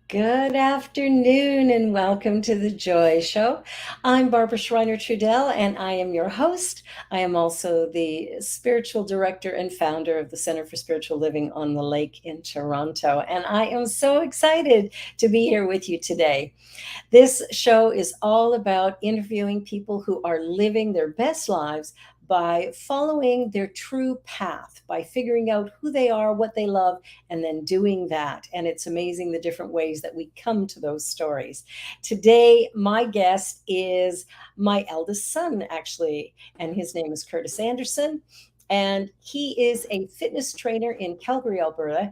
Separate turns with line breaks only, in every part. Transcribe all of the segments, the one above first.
Good afternoon and welcome to the Joy Show. I'm Barbara Schreiner Trudell and I am your host. I am also the spiritual director and founder of the Center for Spiritual Living on the Lake in Toronto. And I am so excited to be here with you today. This show is all about interviewing people who are living their best lives by following their true path, by figuring out who they are, what they love, and then doing that. And it's amazing the different ways that we come to those stories. Today, my guest is my eldest son, actually, and his name is Curtis Anderson. And he is a fitness trainer in Calgary, Alberta,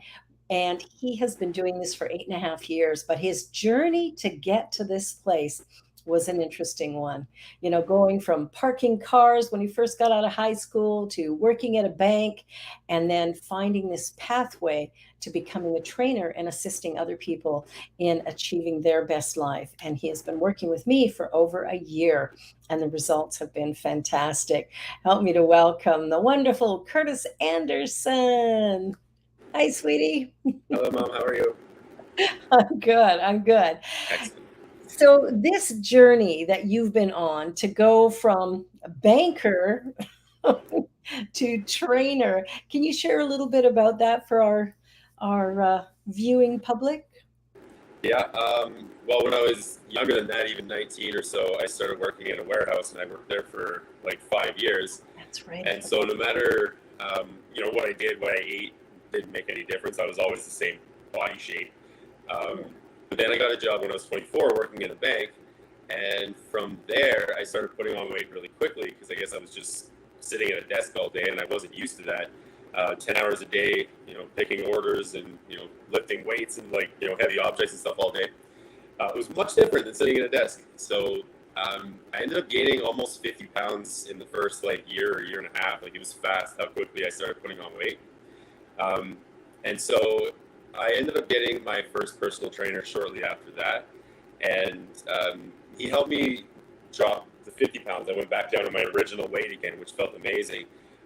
and he has been doing this for 8.5 years. But his journey to get to this place was an interesting one. You know, going from parking cars when he first got out of high school to working at a bank and then finding this pathway to becoming a trainer and assisting other people in achieving their best life. And he has been working with me for over a year, and the results have been fantastic. Help me to welcome the wonderful Curtis Anderson. Hi, sweetie.
Hello, Mom. How are you?
I'm good. I'm good.
Excellent.
So, this journey that you've been on to go from a banker to trainer, can you share a little bit about that for our viewing public?
Yeah. Well, when I was younger than that, even 19 or so, I started working in a warehouse, and I worked there for like 5 years.
That's right.
And so, no matter what I did, what I ate, didn't make any difference. I was always the same body shape. Um, but then I got a job when I was 24, working in a bank, and from there, I started putting on weight really quickly because I guess I was just sitting at a desk all day, and I wasn't used to that. 10 hours a day, picking orders and, lifting weights and heavy objects and stuff all day. It was much different than sitting at a desk. So I ended up gaining almost 50 pounds in the first year or year and a half. Like, it was fast how quickly I started putting on weight. Um, and so I ended up getting my first personal trainer shortly after that. And he helped me drop the 50 pounds. I went back down to my original weight again, which felt amazing.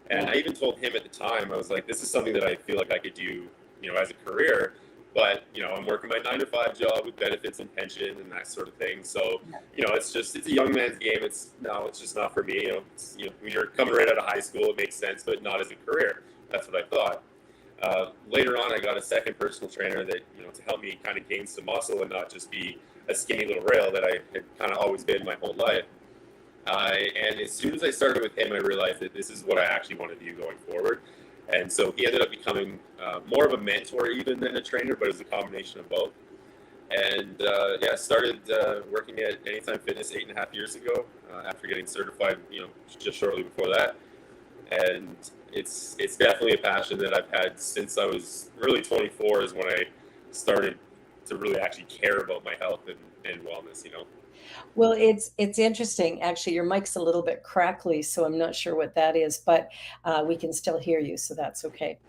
And I even told him at the time, I was like, this is something that I feel like I could do, as a career. But, I'm working my 9 to 5 job with benefits and pension and that sort of thing. So, it's a young man's game. It's just not for me. When you're coming right out of high school, it makes sense, but not as a career. That's what I thought. Later on, I got a second personal trainer that, to help me kind of gain some muscle and not just be a skinny little rail that I had kind of always been my whole life. And as soon as I started with him, I realized that this is what I actually want to do going forward. And so he ended up becoming more of a mentor even than a trainer, but it was a combination of both. And started working at Anytime Fitness 8.5 years ago after getting certified, just shortly before that. And it's definitely a passion that I've had since I was really 24 is when I started to really actually care about my health and wellness.
Well, it's interesting. Actually, your mic's a little bit crackly, so I'm not sure what that is, but we can still hear you, so that's okay.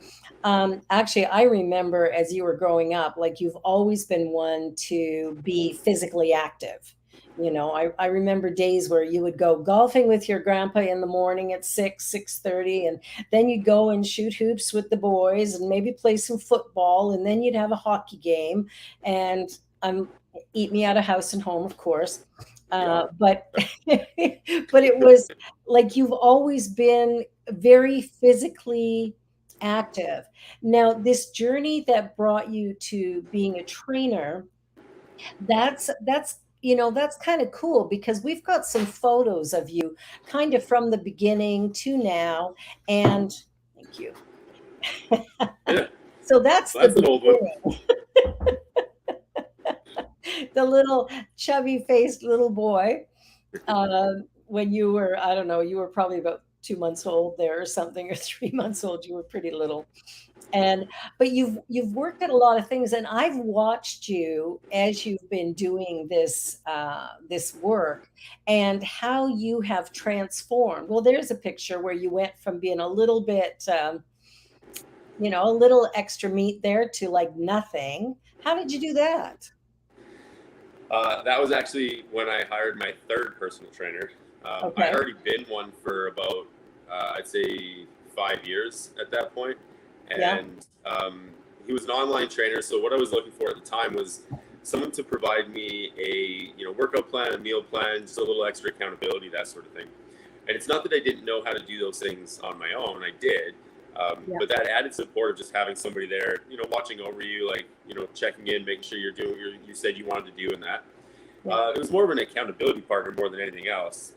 Actually, I remember as you were growing up, like you've always been one to be physically active. I remember days where you would go golfing with your grandpa in the morning at 6:30, and then you'd go and shoot hoops with the boys and maybe play some football, and then you'd have a hockey game, and I'm eat me out of house and home, of course.
Yeah.
But but it was like you've always been very physically active. Now, this journey that brought you to being a trainer, that's kind of cool because we've got some photos of you kind of from the beginning to now. And thank you.
Yeah.
So that's the
That's an old one.
beginning. The little chubby faced little boy, when you were, I don't know, you were probably about 2 months old there or something, or 3 months old. You were pretty little. And but you've worked at a lot of things, and I've watched you as you've been doing this work and how you have transformed. Well, there's a picture where you went from being a little bit a little extra meat there to like nothing. How did you do that?
That was actually when I hired my third personal trainer. I had
Okay.
already been one for about, I'd say, 5 years at that point.
Yeah.
And he was an online trainer. So what I was looking for at the time was someone to provide me a workout plan, a meal plan, just a little extra accountability, that sort of thing. And it's not that I didn't know how to do those things on my own. I did.
Yeah.
But that added support of just having somebody there, watching over you, like, checking in, making sure you're doing what you said you wanted to do in that.
Yeah.
It was more of an accountability partner more than anything else.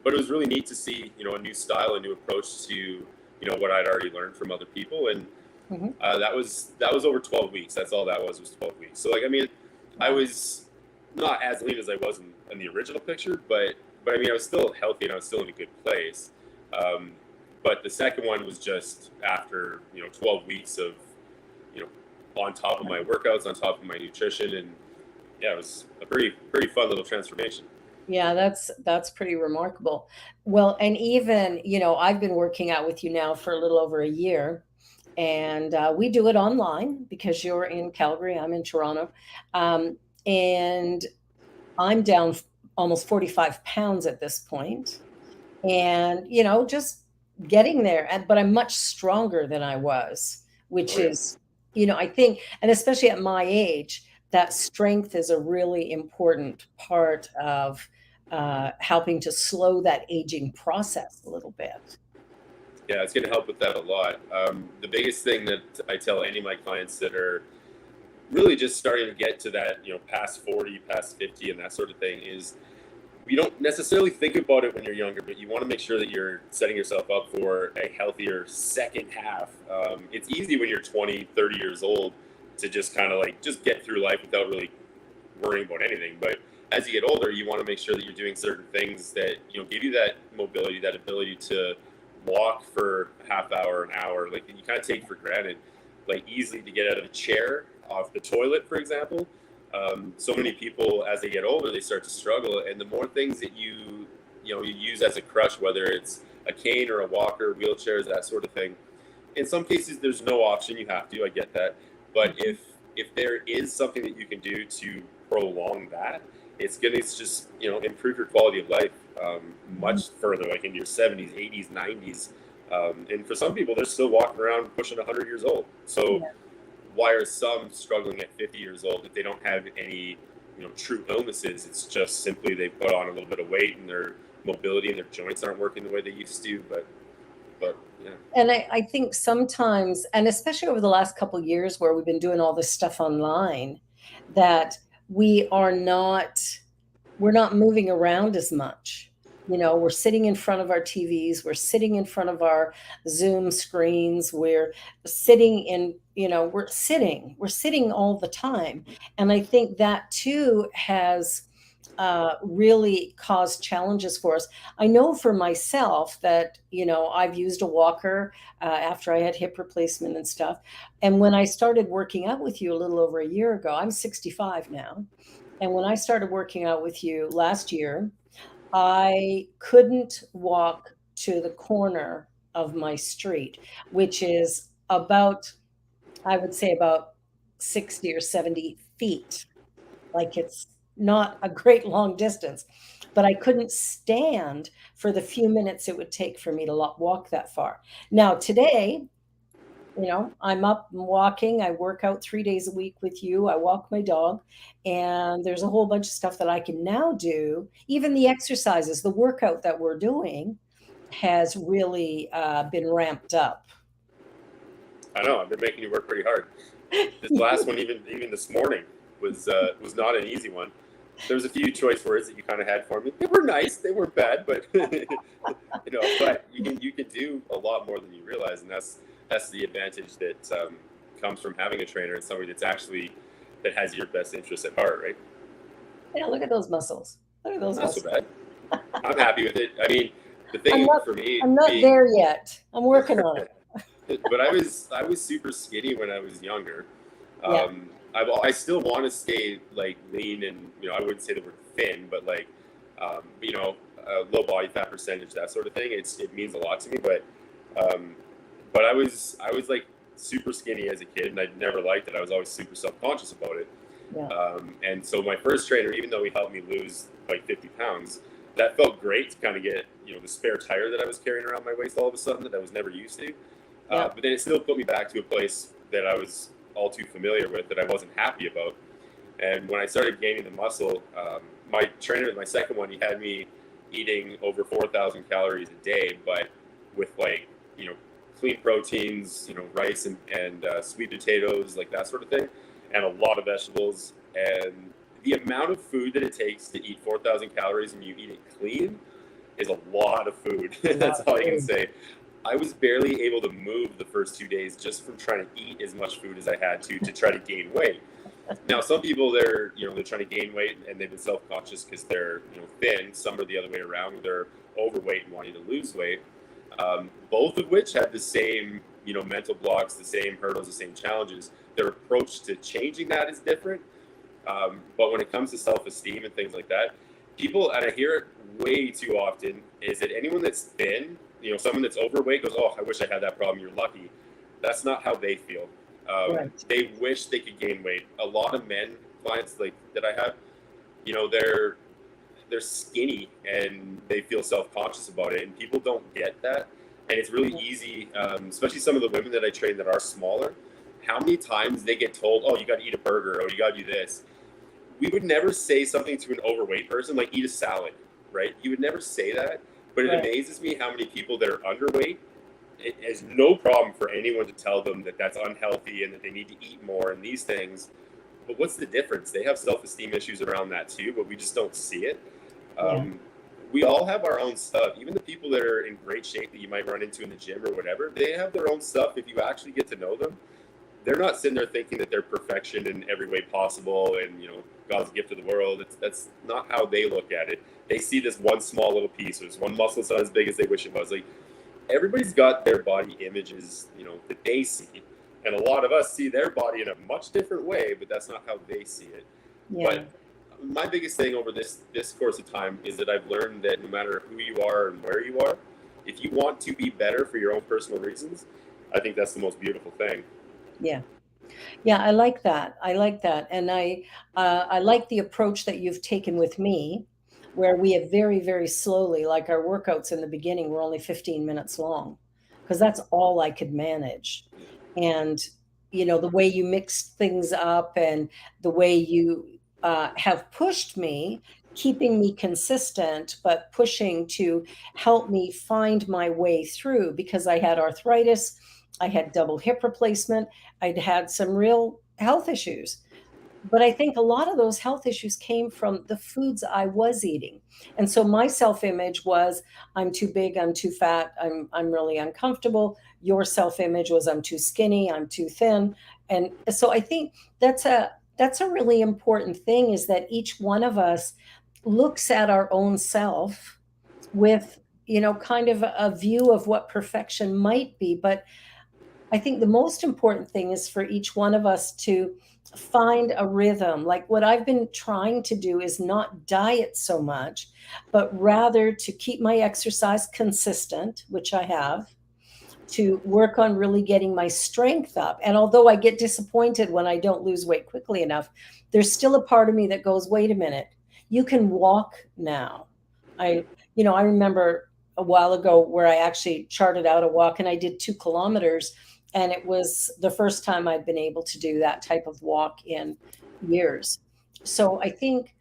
But it was really neat to see, a new style, a new approach to, what I'd already learned from other people. And
Mhm.
that was over 12 weeks. That's all that was 12 weeks. So, like, I mean, I was not as lean as I was in the original picture, but I mean, I was still healthy and I was still in a good place. But the second one was just after 12 weeks of on top of my workouts, on top of my nutrition, and yeah, it was a pretty fun little transformation.
Yeah, that's pretty remarkable. Well, and even, I've been working out with you now for a little over a year, and we do it online because you're in Calgary, I'm in Toronto, and I'm down almost 45 pounds at this point, and just getting there. But I'm much stronger than I was, which
Oh yeah.
is, I think, and especially at my age, that strength is a really important part of helping to slow that aging process a little bit.
Yeah, it's going to help with that a lot. The biggest thing that I tell any of my clients that are really just starting to get to that, past 40, past 50, and that sort of thing is you don't necessarily think about it when you're younger, but you want to make sure that you're setting yourself up for a healthier second half. It's easy when you're 20, 30 years old to just kind of like just get through life without really worrying about anything. But as you get older, you want to make sure that you're doing certain things that give you that mobility, that ability to walk for a half hour, an hour, like you kind of take for granted, like easily to get out of a chair, off the toilet, for example. So many people, as they get older, they start to struggle, and the more things that you use as a crutch, whether it's a cane or a walker, wheelchairs, that sort of thing. In some cases, there's no option; you have to. I get that, but if there is something that you can do to prolong that, it's going to just improve your quality of life much further, like in your 70s, 80s, 90s. And for some people, they're still walking around pushing 100 years old. So
Yeah.
why are some struggling at 50 years old if they don't have any true illnesses? It's just simply they put on a little bit of weight and their mobility and their joints aren't working the way they used to. But yeah.
And I think sometimes, and especially over the last couple of years where we've been doing all this stuff online, that we are not we're not moving around as much. We're sitting in front of our TVs, we're sitting in front of our Zoom screens, we're sitting in, we're sitting all the time. And I think that too has really caused challenges for us. I know for myself that, I've used a walker after I had hip replacement and stuff. And when I started working out with you a little over a year ago, I'm 65 now. And when I started working out with you last year, I couldn't walk to the corner of my street, which is about, I would say, about 60 or 70 feet. Like it's not a great long distance, but I couldn't stand for the few minutes it would take for me to walk that far. Now, today, I'm up and walking. I work out 3 days a week with you. I walk my dog, and there's a whole bunch of stuff that I can now do. Even the exercises, the workout that we're doing has really been ramped up.
I know I've been making you work pretty hard. This last one, even this morning, was not an easy one. There was a few choice words that you kind of had for me. They were nice, they weren't bad, but but you can do a lot more than you realize, and that's the advantage that comes from having a trainer and somebody that has your best interest at heart, right?
Yeah, look at those muscles. Look at those
Not so
muscles.
bad. I'm happy with it. I mean, the
I'm
thing
not
for me
I'm not
being
there yet. I'm working on it.
but I was super skinny when I was younger.
Yeah.
I still want to stay like lean and I wouldn't say the word thin, but like low body fat percentage, that sort of thing. It means a lot to me, but I was like super skinny as a kid, and I never liked it. I was always super self conscious about it.
Yeah.
And so my first trainer, even though he helped me lose like 50 pounds, that felt great to kind of get the spare tire that I was carrying around my waist all of a sudden that I was never used to.
Yeah.
But then it still put me back to a place that I was all too familiar with, that I wasn't happy about. And when I started gaining the muscle, my trainer, my second one, he had me eating over 4,000 calories a day, but with like, clean proteins, rice and sweet potatoes, like that sort of thing, and a lot of vegetables. And the amount of food that it takes to eat 4,000 calories and you eat it clean is a lot of food. That's all I can say. I was barely able to move the first 2 days just from trying to eat as much food as I had to try to gain weight. Now, some people they're trying to gain weight and they've been self-conscious because they're thin. Some are the other way around; they're overweight and wanting to lose weight. Both of which have the same mental blocks, the same hurdles, the same challenges. Their approach to changing that is different. But when it comes to self-esteem and things like that, people, and I hear it way too often, is that anyone that's thin, someone that's overweight goes, "Oh, I wish I had that problem. You're lucky." That's not how they feel.
Right.
They wish they could gain weight. A lot of men clients like that I have, they're skinny and they feel self-conscious about it, and people don't get that. And it's really easy, especially some of the women that I train that are smaller. How many times they get told, "Oh, you got to eat a burger," or "You got to do this." We would never say something to an overweight person like "eat a salad," right? You would never say that. But it amazes me how many people that are underweight, it is no problem for anyone to tell them that that's unhealthy and that they need to eat more and these things. But what's the difference? They have self-esteem issues around that too, but we just don't see it. We all have our own stuff. Even the people that are in great shape that you might run into in the gym or whatever, they have their own stuff. If you actually get to know them, they're not sitting there thinking that they're perfection in every way possible and God's gift to the world. That's not how they look at it. They see this one small little piece, or this one muscle that's not as big as they wish it was. Like, everybody's got their body images, that they see, and a lot of us see their body in a much different way, but that's not how they see it. But my biggest thing over this course of time is that I've learned that no matter who you are and where you are, if you want to be better for your own personal reasons, I think that's the most beautiful thing.
Yeah. Yeah, I like that. I like that. And I like the approach that you've taken with me, where we have very, very slowly, like our workouts in the beginning were only 15 minutes long, because that's all I could manage. And, the way you mixed things up and the way you have pushed me, keeping me consistent, but pushing to help me find my way through, because I had arthritis, I had double hip replacement, I'd had some real health issues. But I think a lot of those health issues came from the foods I was eating. And so my self-image was, I'm too big, I'm too fat, I'm really uncomfortable. Your self-image was, I'm too skinny, I'm too thin. And so I think that's a really important thing, is that each one of us looks at our own self with, kind of a view of what perfection might be. But I think the most important thing is for each one of us to find a rhythm. Like, what I've been trying to do is not diet so much, but rather to keep my exercise consistent, which I have, to work on really getting my strength up. And although I get disappointed when I don't lose weight quickly enough, there's still a part of me that goes, wait a minute, you can walk now. I remember a while ago where I actually charted out a walk and I did 2 kilometers. And it was the first time I'd been able to do that type of walk in years. So I think,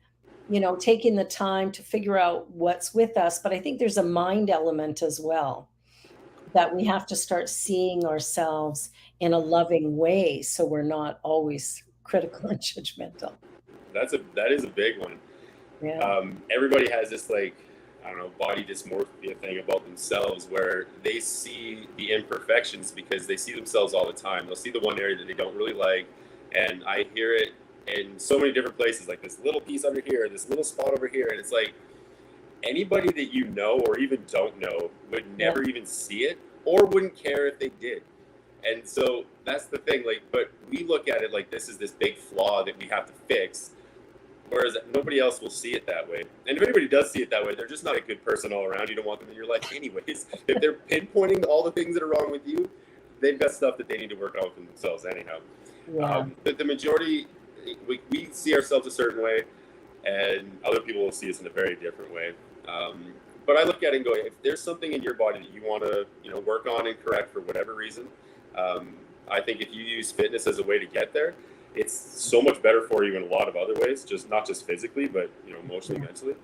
taking the time to figure out what's with us, but I think there's a mind element as well, that we have to start seeing ourselves in a loving way, so we're not always critical and judgmental.
That is a big one.
Yeah.
Everybody has this, like, I don't know, body dysmorphia thing about themselves where they see the imperfections because they see themselves all the time. They'll see the one area that they don't really like, and I hear it in so many different places, like this little piece under here, this little spot over here, and it's like, anybody that you know or even don't know would never even see it or wouldn't care if they did. And so that's the thing, like, but we look at it like this is this big flaw that we have to fix, whereas nobody else will see it that way. And if anybody does see it that way, they're just not a good person all around. You don't want them in your life anyways. If they're pinpointing all the things that are wrong with you, they've got stuff that they need to work on for themselves anyhow. But the majority, we see ourselves a certain way, and other people will see us in a very different way. But I look at it and go, if there's something in your body that you want to, work on and correct for whatever reason, I think if you use fitness as a way to get there, it's so much better for you in a lot of other ways, just not just physically, but emotionally, mentally.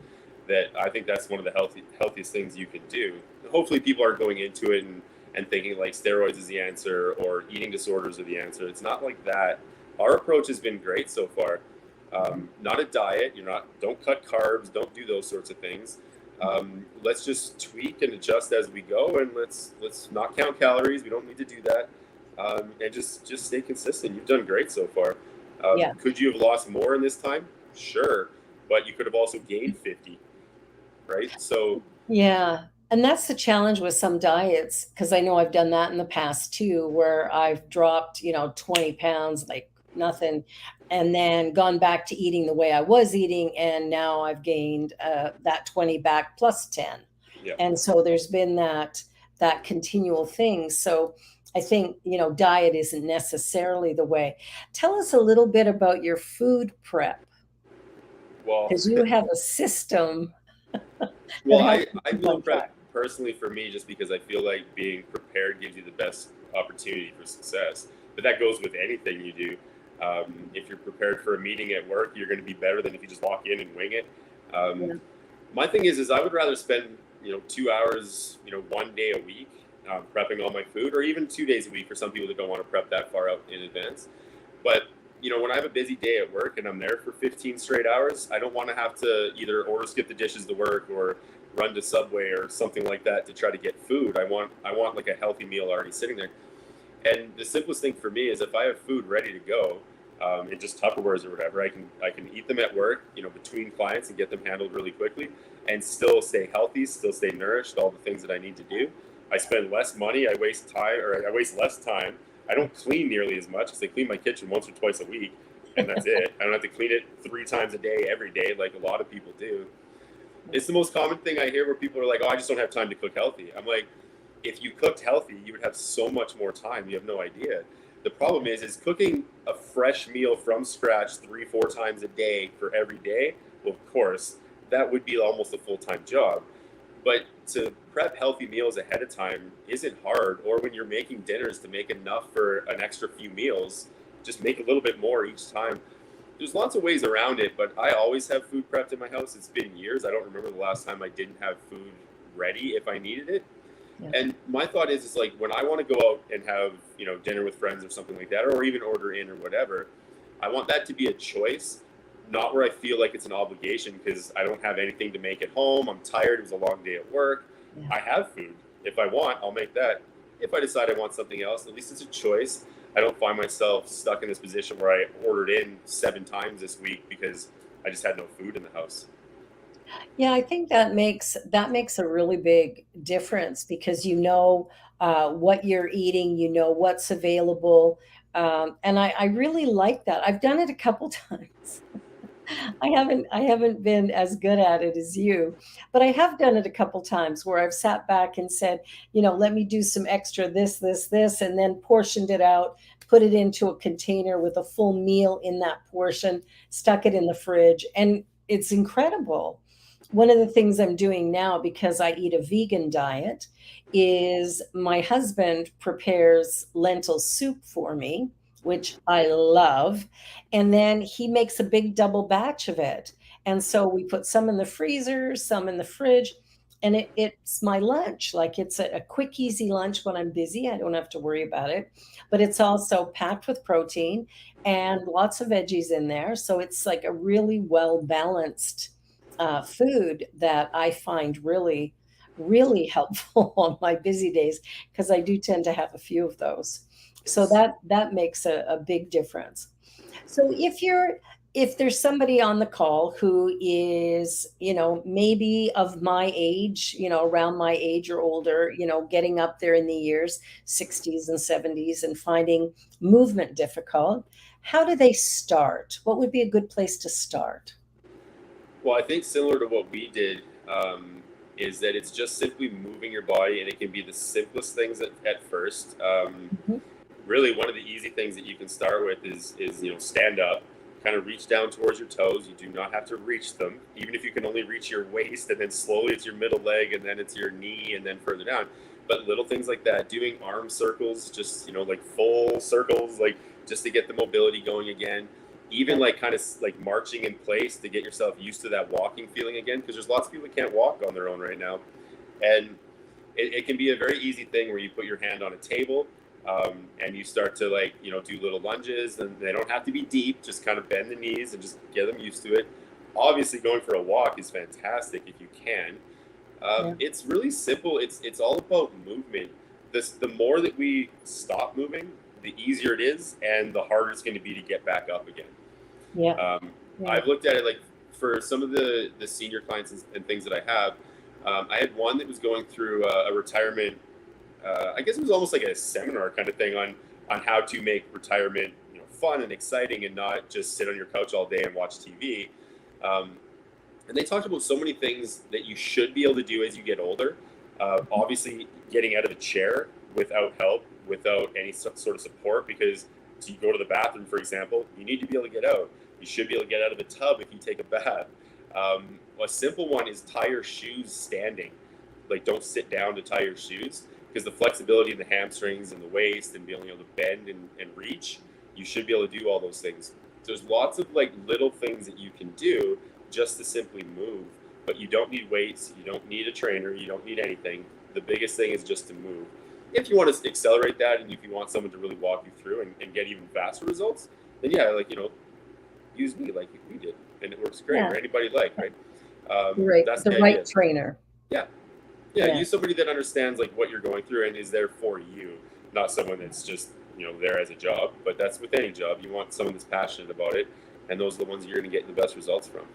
That I think that's one of the healthiest things you can do. Hopefully, people aren't going into it and thinking like steroids is the answer or eating disorders are the answer. It's not like that. Our approach has been great so far. Not a diet. Don't cut carbs. Don't do those sorts of things. Let's just tweak and adjust as we go, and let's not count calories. We don't need to do that, and just stay consistent. You've done great so far.
Yeah.
Could you have lost more in this time? Sure, but you could have also gained 50, right? So
Yeah. And that's the challenge with some diets, because I know I've done that in the past too, where I've dropped, 20 pounds like nothing, and then gone back to eating the way I was eating. And now I've gained that 20 back plus 10.
yeah.
And so there's been that continual thing. So I think, diet isn't necessarily the way. Tell us a little bit about your food prep,
Well,
because you have a system that
well,
helps
I
you keep
meal
on track.
prep personally for me just because I feel like being prepared gives you the best opportunity for success. But that goes with anything you do. If you're prepared for a meeting at work, you're going to be better than if you just walk in and wing it. Um,
Yeah.
my thing is I would rather spend 2 hours one day a week prepping all my food, or even 2 days a week for some people that don't want to prep that far out in advance. But when I have a busy day at work and I'm there for 15 straight hours, I don't want to have to either order skip the dishes to work or run to Subway or something like that to try to get food. I want like a healthy meal already sitting there. And the simplest thing for me is if I have food ready to go, in just Tupperwares or whatever, I can eat them at work, between clients and get them handled really quickly, and still stay healthy, still stay nourished, all the things that I need to do. I spend less money, I waste less time. I don't clean nearly as much because I clean my kitchen once or twice a week, and that's it. I don't have to clean it 3 times a day every day like a lot of people do. It's the most common thing I hear where people are like, "Oh, I just don't have time to cook healthy." I'm like, if you cooked healthy, you would have so much more time. You have no idea. The problem is cooking a fresh meal from scratch 3, 4 times a day for every day. Well, of course, that would be almost a full-time job. But to prep healthy meals ahead of time isn't hard. Or when you're making dinners, to make enough for an extra few meals, just make a little bit more each time. There's lots of ways around it, but I always have food prepped in my house. It's been years. I don't remember the last time I didn't have food ready if I needed it.
Yeah.
And my thought is like when I want to go out and have dinner with friends or something like that, or even order in or whatever, I want that to be a choice, not where I feel like it's an obligation because I don't have anything to make at home. I'm tired. It was a long day at work.
Yeah.
I have food. If I want, I'll make that. If I decide I want something else, at least it's a choice. I don't find myself stuck in this position where I ordered in 7 times this week because I just had no food in the house.
Yeah, I think that makes a really big difference, because what you're eating, what's available, and I really like that. I've done it a couple times. I haven't been as good at it as you, but I have done it a couple times where I've sat back and said, let me do some extra this, and then portioned it out, put it into a container with a full meal in that portion, stuck it in the fridge, and it's incredible. One of the things I'm doing now, because I eat a vegan diet, is my husband prepares lentil soup for me, which I love. And then he makes a big double batch of it. And so we put some in the freezer, some in the fridge, and it's my lunch. Like, it's a quick, easy lunch when I'm busy. I don't have to worry about it. But it's also packed with protein and lots of veggies in there. So it's like a really well balanced food that I find really, really helpful on my busy days, because I do tend to have a few of those. So
Yes.
that makes a big difference. So if there's somebody on the call who is, maybe of my age, around my age or older, getting up there in the years, 60s and 70s, and finding movement difficult, how do they start? What would be a good place to start?
Well, I think similar to what we did, is that it's just simply moving your body, and it can be the simplest things at first.
Mhm.
Really, one of the easy things that you can start with is stand up, kind of reach down towards your toes. You do not have to reach them, even if you can only reach your waist, and then slowly it's your middle leg, and then it's your knee, and then further down. But little things like that, doing arm circles, just like full circles, like just to get the mobility going again. Even like kind of like marching in place to get yourself used to that walking feeling again, because there's lots of people that can't walk on their own right now, and it can be a very easy thing where you put your hand on a table, and you start to like do little lunges, and they don't have to be deep. Just kind of bend the knees and just get them used to it. Obviously, going for a walk is fantastic if you can.
Yeah.
It's really simple. It's all about movement. The more that we stop moving, the easier it is, and the harder it's going to be to get back up again.
Yeah.
Um,
Yeah.
I've looked at it like for some of the senior clients and things that I have. I had one that was going through a retirement. I guess it was almost like a seminar kind of thing on how to make retirement fun and exciting, and not just sit on your couch all day and watch TV. Um, and they talked about so many things that you should be able to do as you get older. Obviously, getting out of the chair without help, without any sort of support, because so you go to the bathroom, for example, you need to be able to get out. You should be able to get out of the tub if you take a bath. A simple one is tie your shoes standing. Like, don't sit down to tie your shoes, because the flexibility in the hamstrings and the waist and being able to bend and reach, you should be able to do all those things. There's lots of like little things that you can do just to simply move, but you don't need weights, you don't need a trainer, you don't need anything. The biggest thing is just to move. If you want to accelerate that, and if you want someone to really walk you through and get even faster results, then yeah, like use me like we did, and it works great.
Yeah.
Or anybody like, right?
Right.
That's
The
the
right
idea.
trainer.
Yeah, yeah.
Yeah.
Use somebody that understands like what you're going through and is there for you, not someone that's just there as a job. But that's with any job. You want someone that's passionate about it, and those are the ones you're going to get the best results from.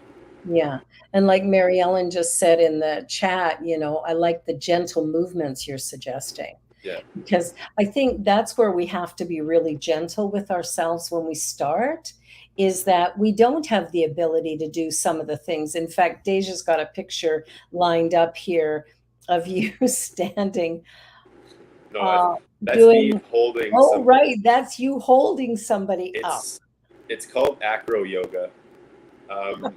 Yeah. And like Mary Ellen just said in the chat, I like the gentle movements you're suggesting,
Yeah.
because I think that's where we have to be really gentle with ourselves when we start, is that we don't have the ability to do some of the things. In fact, Deja's got a picture lined up here of you standing,
No,
uh,
that's me
doing,
holding
oh,
some.
right, that's you holding somebody up.
It's called Acro Yoga. Um,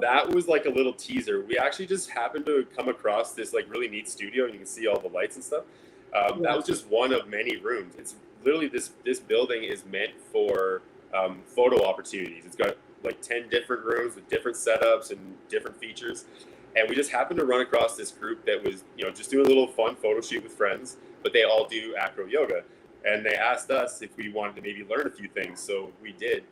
that was like a little teaser. We actually just happened to come across this like really neat studio, and you can see all the lights and stuff. That
Yeah.
was just one of many rooms. It's literally this building is meant for photo opportunities. It's got like 10 different rooms with different setups and different features. And we just happened to run across this group that was just doing a little fun photo shoot with friends, but they all do acro yoga. And they asked us if we wanted to maybe learn a few things, so we did.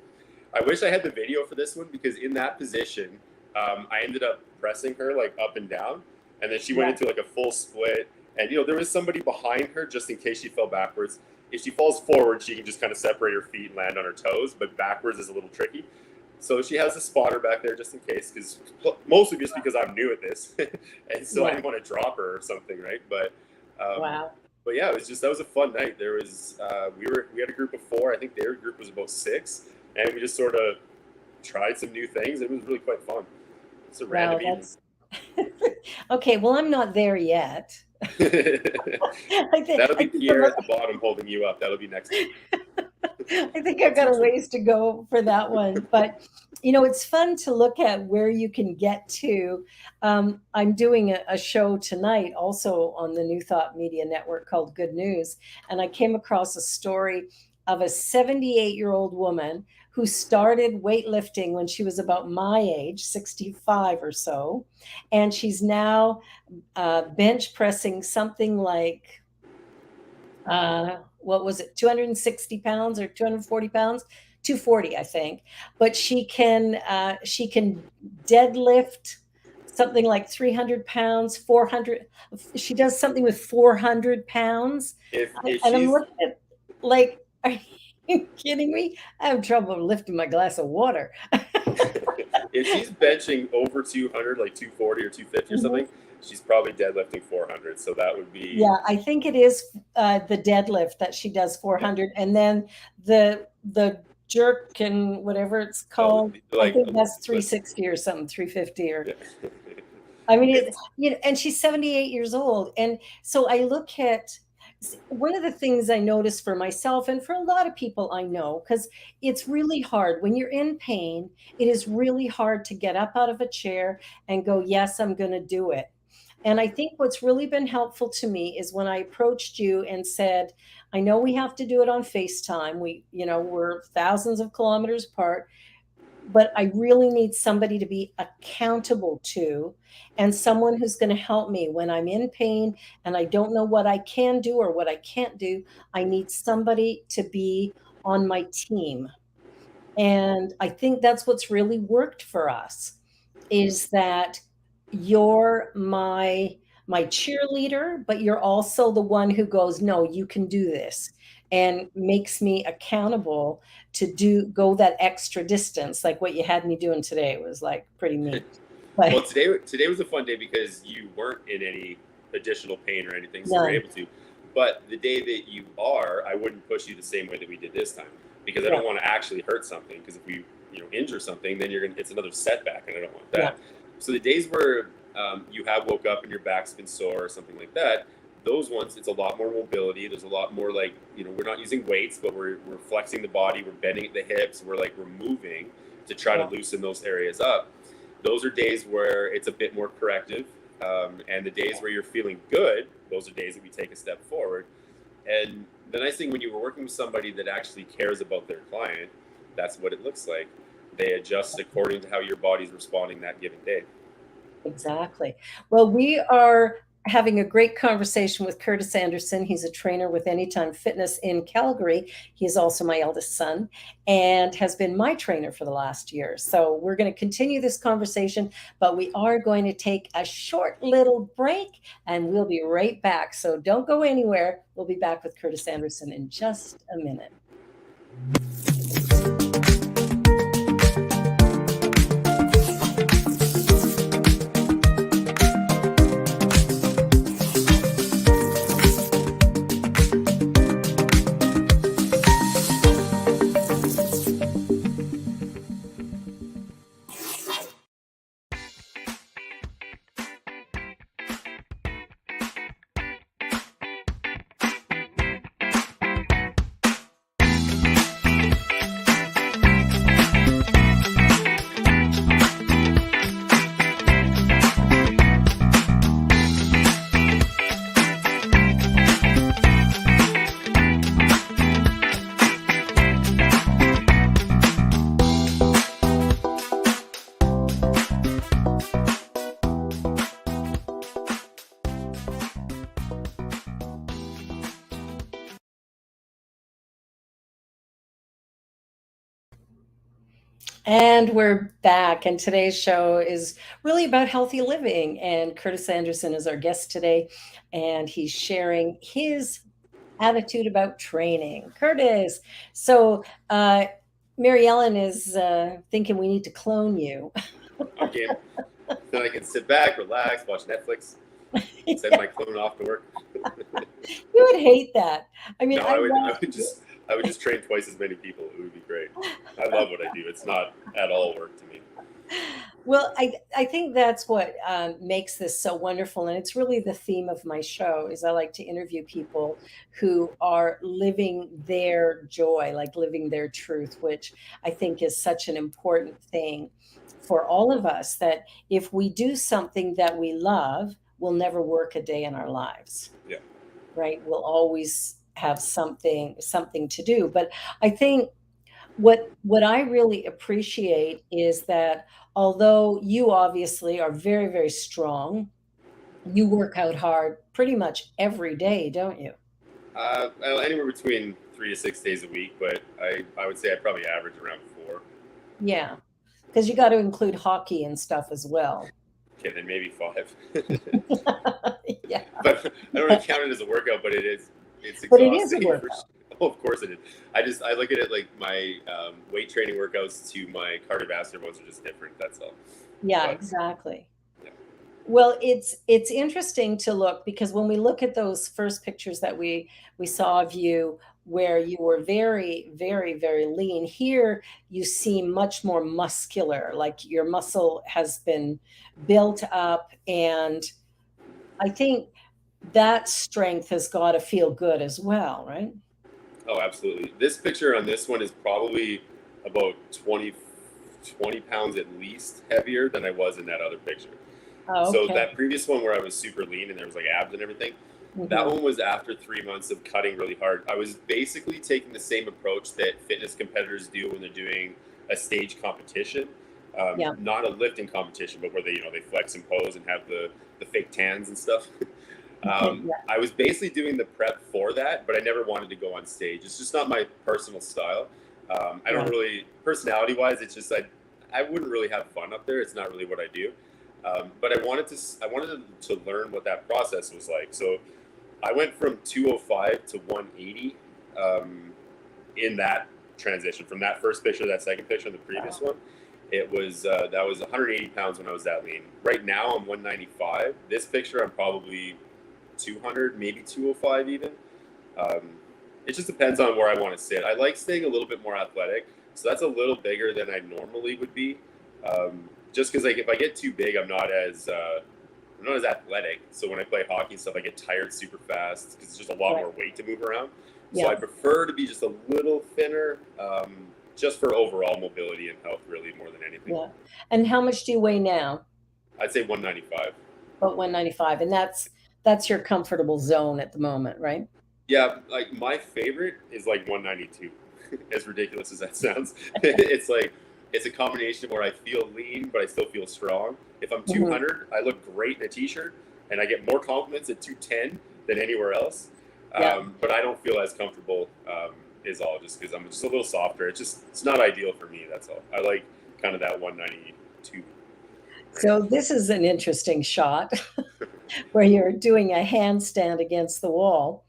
I wish I had the video for this one, because in that position, I ended up pressing her like up and down, and then she went
Yeah.
into like a full split. And there was somebody behind her just in case she fell backwards. If she falls forward, she can just kind of separate her feet and land on her toes, but backwards is a little tricky. So she has a spotter back there just in case, because mostly just because I'm new at this, and so I
Yeah.
didn't want to drop her or something, right? Um,
Wow.
but yeah, that was a fun night. There was we had a group of 4. I think their group was about 6, and we just sort of tried some new things. It was really quite fun. It's a
Wow,
random evening.
that's okay. Well, I'm not there yet.
That'll
I
be
think
Pierre at the bottom holding you up. That'll be next week.
I think I've got a ways to go for that one. But, it's fun to look at where you can get to. I'm doing a show tonight also on the New Thought Media Network called Good News. And I came across a story of a 78-year-old woman who started weightlifting when she was about my age, 65 or so. And she's now bench pressing something like what was it, 260 pounds or 240 pounds, 240 I think. But she can deadlift something like 300 pounds, 400. She does something with 400 pounds.
If
And I'm
she's
looking at, like, are you kidding me? I have trouble lifting my glass of water.
if she's benching over 200, like 240 or 250 or
Mhm.
something, she's probably deadlifting 400. So that would be
Yeah, I think it is the deadlift that she does 400, and then the jerk and whatever it's called. I
like
think that's
let's
360 or something, 350 or.
yeah.
I mean,
It's
and she's 78 years old, and so I look at one of the things I notice for myself and for a lot of people I know, because it's really hard when you're in pain. It is really hard to get up out of a chair and go, yes, I'm going to do it. And I think what's really been helpful to me is when I approached you and said, I know we have to do it on FaceTime. We're thousands of kilometers apart, but I really need somebody to be accountable to, and someone who's going to help me when I'm in pain and I don't know what I can do or what I can't do. I need somebody to be on my team. And I think that's what's really worked for us is that you're my cheerleader, but you're also the one who goes, "No, you can do this," and makes me accountable to go that extra distance, like what you had me doing today was like pretty neat.
Well,
But
today was a fun day because you weren't in any additional pain or anything, so you were
none.
able to. But the day that you are, I wouldn't push you the same way that we did this time because I
Yeah,
don't want to actually hurt something. Because if we injure something, then it's another setback, and I don't want
yeah,
that. So the days where you have woke up and your back's been sore or something like that, those ones it's a lot more mobility. There's a lot more like we're not using weights, but we're flexing the body, we're bending at the hips, we're moving to try to
yeah.
loosen those areas up. Those are days where it's a bit more corrective. And the days where you're feeling good, those are days that we take a step forward. And the nice thing when you were working with somebody that actually cares about their client, that's what it looks like. They adjust according to how your body's responding that given day.
Exactly. Well, we are having a great conversation with Curtis Anderson. He's a trainer with Anytime Fitness in Calgary. He is also my eldest son and has been my trainer for the last year. So we're going to continue this conversation, but we are going to take a short little break and we'll be right back. So don't go anywhere. We'll be back with Curtis Anderson in just a minute. And we're back, and today's show is really about healthy living. And Curtis Anderson is our guest today, and he's sharing his attitude about training. Curtis, so Mary Ellen is thinking we need to clone you.
I'm game. Then I can sit back, relax, watch Netflix, send my clone off to work.
You would hate that. I mean,
No,
I
I would just train twice as many people. It would be great. I love what I do. It's not at all work to me.
Well, I think that's what makes this so wonderful, and it's really the theme of my show. Is I like to interview people who are living their joy, like living their truth, which I think is such an important thing for all of us. That if we do something that we love, we'll never work a day in our lives,
Yeah.
right? We'll always have something to do. But I think what I really appreciate is that although you obviously are very, very strong, you work out hard pretty much every day, don't you?
Anywhere between 3 to 6 days a week, but I would say I probably average around 4.
Yeah, because you got to include hockey and stuff as well.
Okay, then maybe 5.
Yeah,
But I don't really count it as a workout, but it's
but it is a
exhausting for.
workout.
Oh, of course it is. I look at it like my weight training workouts to my cardiovascular ones are just different. That's all.
Yeah,
But
exactly.
yeah,
Well, it's interesting to look because when we look at those first pictures that we saw of you where you were very, very, very lean, here you seem much more muscular, like your muscle has been built up, and I think that strength has got to feel good as well, right?
oh, absolutely. This picture on this one is probably about 20 pounds at least heavier than I was in that other picture.
Oh,
So
okay.
that previous one where I was super lean and there was like abs and everything, that
Hmm.
one was after 3 months of cutting really hard. I was basically taking the same approach that fitness competitors do when they're doing a stage competition,
Yeah.
not a lifting competition, but where they flex and pose and have the fake tans and stuff.
Yeah.
I was basically doing the prep for that, but I never wanted to go on stage. It's just not my personal style. I don't
Right.
really, personality wise, it's just I wouldn't really have fun up there. It's not really what I do. But I wanted to learn what that process was like. So I went from 205 to 180 in that transition from that first picture to that second picture and the previous
Wow.
one. It was that was 180 pounds when I was that lean. Right now I'm 195. This picture I'm probably 200, maybe 205 even. Um, it just depends on where I want to sit. I like staying a little bit more athletic, so that's a little bigger than I normally would be. Just because like if I get too big, I'm not as athletic. So when I play hockey and stuff, I get tired super fast because it's just a lot
Right.
more weight to move around. So I
Yeah.
prefer to be just a little thinner, just for overall mobility and health, really more than anything.
Yeah. And how much do you weigh now?
I'd say 195.
About 195, and that's your comfortable zone at the moment, right?
Yeah, like my favorite is like 192. As ridiculous as that sounds, it's a combination where I feel lean but I still feel strong. If I'm
Hmm.
200, I look great in a t-shirt, and I get more compliments at 210 than anywhere else.
Yeah.
But I don't feel as comfortable. Is all just because I'm just a little softer. It's not ideal for me. That's all. I like kind of that 192 range.
So this is an interesting shot where you're doing a handstand against the wall.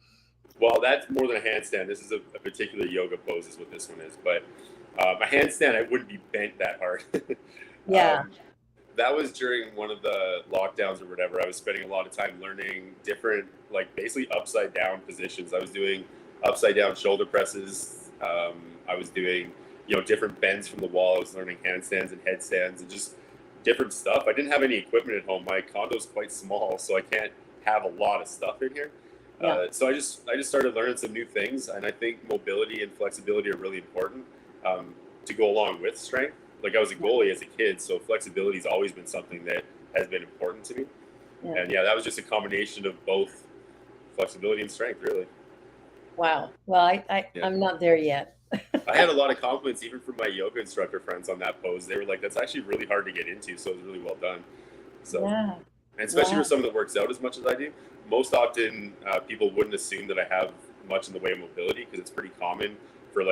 Well, that's more than a handstand. This is a particular yoga pose, is what this one is. But a handstand, I wouldn't be bent that hard.
Yeah.
um, that was during one of the lockdowns or whatever. I was spending a lot of time learning different, like basically upside down positions. I was doing upside down shoulder presses. I was doing, different bends from the wall. I was learning handstands and headstands and just different stuff. I didn't have any equipment at home. My condo's quite small, so I can't have a lot of stuff in here.
Yeah.
So I just started learning some new things, and I think mobility and flexibility are really important, to go along with strength. Like I was a goalie as a kid, so flexibility has always been something that has been important to me.
Yeah.
And yeah, that was just a combination of both flexibility and strength, really.
Wow. Well,
Yeah,
I'm not there yet.
I had a lot of compliments even from my yoga instructor friends on that pose. They were like, "That's actually really hard to get into, so it was really well done." So,
Yeah.
and especially for
Wow.
someone that works out as much as I do, most often people wouldn't assume that I have much in the way of mobility because it's pretty common for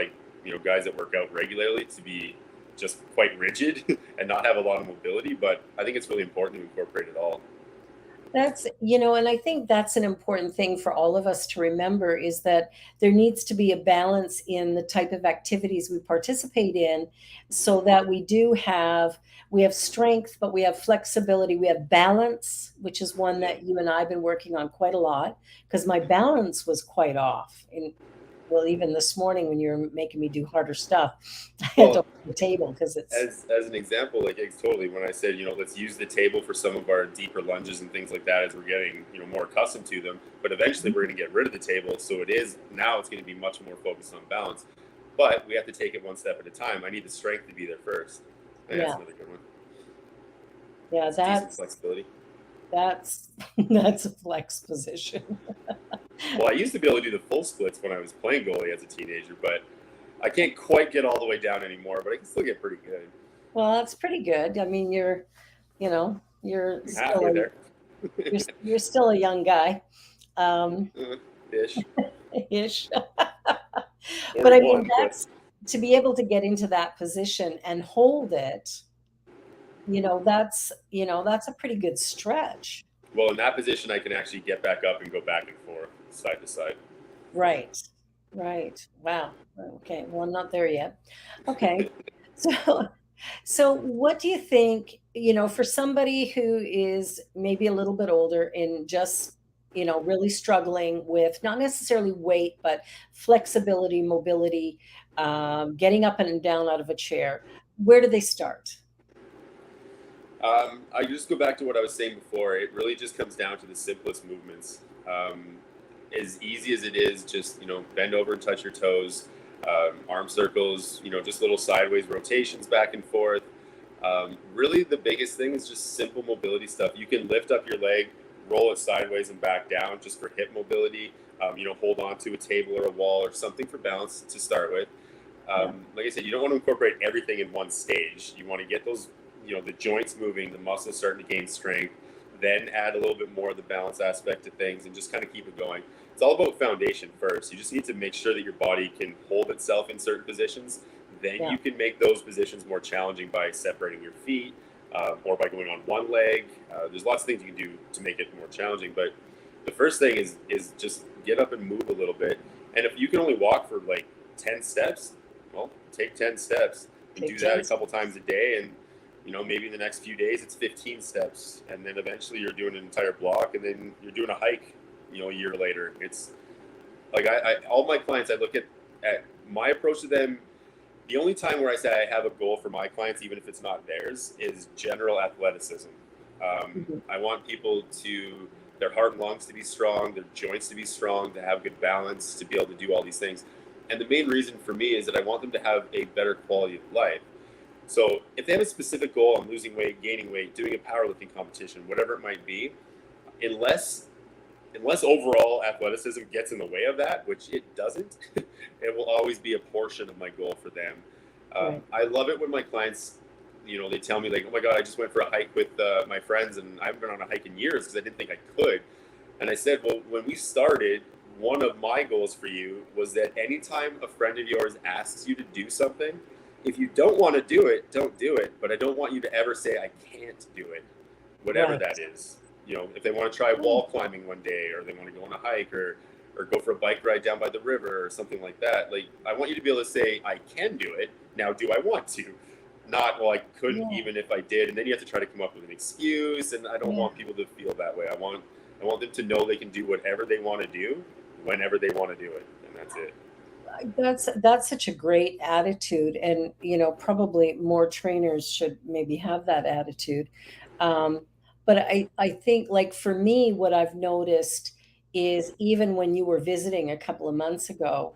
guys that work out regularly to be just quite rigid and not have a lot of mobility. But I think it's really important to incorporate it all.
And I think that's an important thing for all of us to remember is that there needs to be a balance in the type of activities we participate in so that we have strength, but we have flexibility, we have balance, which is one
Yeah.
that you and I have been working on quite a lot because my balance was quite off. Well, even this morning when you were making me do harder stuff, I had to
Well,
hold the table because it's
as an example, like it's totally when I said, let's use the table for some of our deeper lunges and things like that as we're getting, more accustomed to them. But eventually we're going to get rid of the table. So it's going to be much more focused on balance. But we have to take it one step at a time. I need the strength to be there first. I think that's
yeah,
another good one.
yeah,
It's decent
that's
flexibility.
that's that's a flex position.
Well, I used to be able to do the full splits when I was playing goalie as a teenager, but I can't quite get all the way down anymore, but I can still get pretty good.
Well, that's pretty good. I mean, you're
I'm
still
halfway
a
there.
you're still a young guy, um,
Ish.
ish. But I mean,
41, but
that's to be able to get into that position and hold it. That's a pretty good stretch.
well, in that position, I can actually get back up and go back and forth, side to side.
Right. Right. Wow. Okay. Well, I'm not there yet. Okay. So, so what do you think, for somebody who is maybe a little bit older and just, really struggling with not necessarily weight, but flexibility, mobility, getting up and down out of a chair, where do they start?
I just go back to what I was saying before. It really just comes down to the simplest movements. As easy as it is, just bend over and touch your toes, arm circles, just little sideways rotations back and forth. Really, the biggest thing is just simple mobility stuff. You can lift up your leg, roll it sideways and back down just for hip mobility. Hold on to a table or a wall or something for balance to start with.
Yeah.
Like I said, you don't want to incorporate everything in one stage. You want to get those, the joints moving, the muscles starting to gain strength, then add a little bit more of the balance aspect to things and just kind of keep it going. It's all about foundation first. You just need to make sure that your body can hold itself in certain positions. Then
Yeah.
you can make those positions more challenging by separating your feet or by going on one leg. There's lots of things you can do to make it more challenging. But the first thing is just get up and move a little bit. And if you can only walk for like 10 steps, well, take 10 steps and
Take
do that a
10.
couple times a day. And, maybe in the next few days it's 15 steps. And then eventually you're doing an entire block and then you're doing a hike, a year later. It's like all my clients, I look at my approach to them. The only time where I say I have a goal for my clients, even if it's not theirs, is general athleticism.
Mhm.
I want people to, their heart and lungs to be strong, their joints to be strong, to have good balance, to be able to do all these things. And the main reason for me is that I want them to have a better quality of life. So if they have a specific goal on losing weight, gaining weight, doing a powerlifting competition, whatever it might be, unless overall athleticism gets in the way of that, which it doesn't, it will always be a portion of my goal for them.
Right.
I love it when my clients, they tell me like, "Oh my God, I just went for a hike with my friends, and I haven't been on a hike in years because I didn't think I could." And I said, "Well, when we started, one of my goals for you was that anytime a friend of yours asks you to do something, if you don't want to do it, don't do it. But I don't want you to ever say I can't do it, whatever
Right.
that is. If they want to try wall climbing one day, or they want to go on a hike, or go for a bike ride down by the river or something like that. Like, I want you to be able to say, I can do it. Now, do I want to? Not, well, I couldn't
Yeah.
even if I did. And then you have to try to come up with an excuse. And I don't
Yeah.
want people to feel that way. I want them to know they can do whatever they want to do whenever they want to do it. And that's it.
That's such a great attitude, and probably more trainers should maybe have that attitude. Um, but I think, like, for me, what I've noticed is, even when you were visiting a couple of months ago,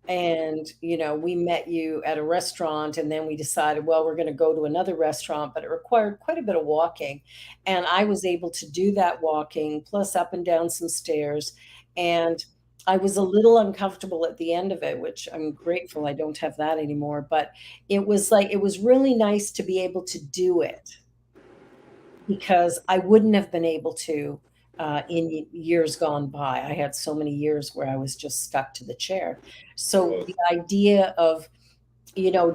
and we met you at a restaurant, and then we decided, well, we're going to go to another restaurant, but it required quite a bit of walking, and I was able to do that walking plus up and down some stairs, and I was a little uncomfortable at the end of it, which I'm grateful I don't have that anymore, but it was really nice to be able to do it, because I wouldn't have been able to, in years gone by. I had so many years where I was just stuck to the chair. So
Well,
the idea of,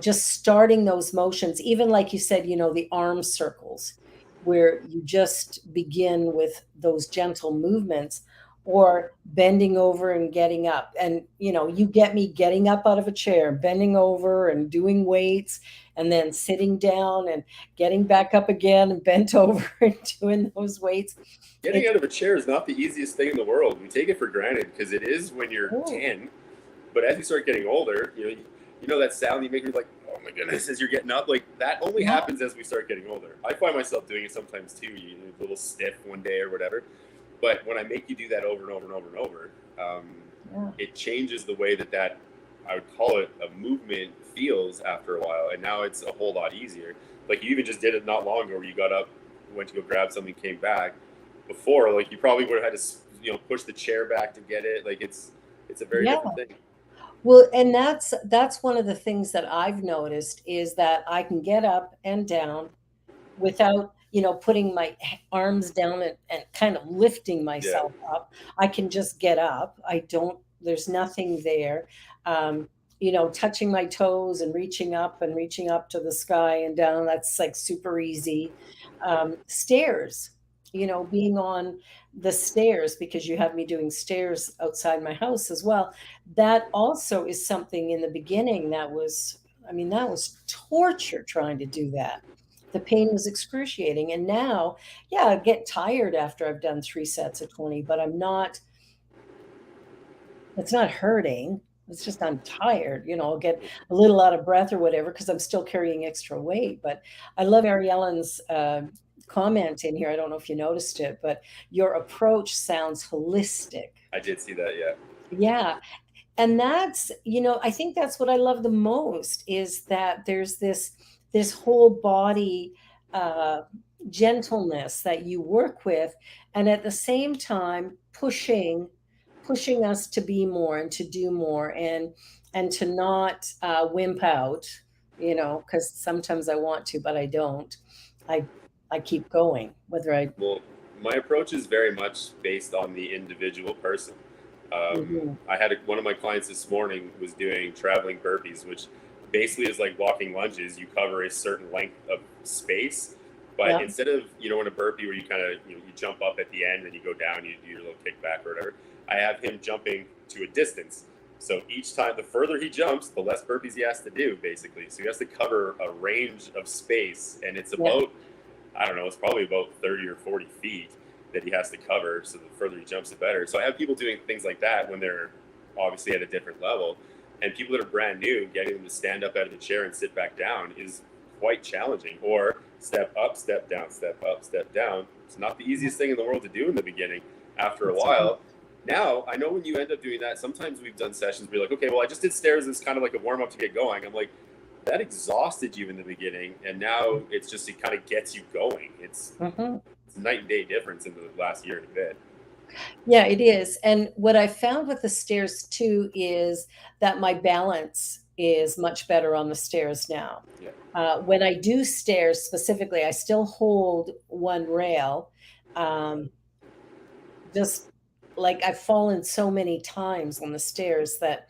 just starting those motions, even like you said, the arm circles, where you just begin with those gentle movements, or bending over and getting up. And, you get me getting up out of a chair, bending over and doing weights, and then sitting down and getting back up again and bent over and doing those weights.
getting
It's,
out of a chair is not the easiest thing in the world. We take it for granted because it is when you're
oh,
10. But as you start getting older, you know that sound you make, you're like, oh my goodness, as you're getting up. Like, that only
yeah,
happens as we start getting older. I find myself doing it sometimes too. You're a little stiff one day or whatever. But when I make you do that over and over and over and over,
yeah.
it changes the way that I would call it a movement feels after a while. And now it's a whole lot easier. Like, you even just did it not long ago where you got up, went to go grab something, came back. Before, like, you probably would have had to push the chair back to get it. Like, it's a very
Yeah.
different thing.
Well, and that's one of the things that I've noticed, is that I can get up and down without, putting my arms down, and kind of lifting
Yeah.
myself up. I can just get up. I don't, there's nothing there. Um, touching my toes and reaching up to the sky and down, that's like super easy. Stairs, being on the stairs, because you have me doing stairs outside my house as well. That also is something in the beginning that was, I mean, that was torture trying to do that. The pain was excruciating. And now, yeah, I get tired after I've done 3 sets of 20, but it's not hurting. It's just I'm tired. I'll get a little out of breath or whatever because I'm still carrying extra weight. But I love Ariellen's comment in here. I don't know if you noticed it, but your approach sounds holistic.
I did see that. Yeah.
Yeah. And that's, I think that's what I love the most, is that there's this this whole body uh, gentleness that you work with, and at the same time pushing us to be more and to do more, and to not wimp out, because sometimes I want to, but I don't. I i keep going whether I.
Well, my approach is very much based on the individual person.
Mhm.
I had one of my clients this morning was doing traveling burpees, which basically is like walking lunges. You cover a certain length of space, but
Yeah,
instead of in a burpee where you kind of you jump up at the end and you go down, you do your little kickback or whatever. I have him jumping to a distance. So each time, the further he jumps, the less burpees he has to do, basically. So he has to cover a range of space, and it's
yeah,
about, I don't know, it's probably about 30 or 40 feet that he has to cover. So the further he jumps, the better. So I have people doing things like that when they're obviously at a different level. And people that are brand new, getting them to stand up out of the chair and sit back down is quite challenging. Or step up, step down, step up, step down. It's not the easiest thing in the world to do in the beginning. After a
it's not.
while, now I know when you end up doing that, sometimes we've done sessions where you're like, okay, well, I just did stairs. It's kind of like a warm up to get going. I'm like, that exhausted you in the beginning, and now it's just it kind of gets you going.
Mhm.
It's a night and day difference in the last year and a bit.
Yeah, it is. And what I found with the stairs too is that my balance is much better on the stairs now.
Yeah,
When I do stairs specifically, I still hold one rail. Um, just like I've fallen so many times on the stairs that,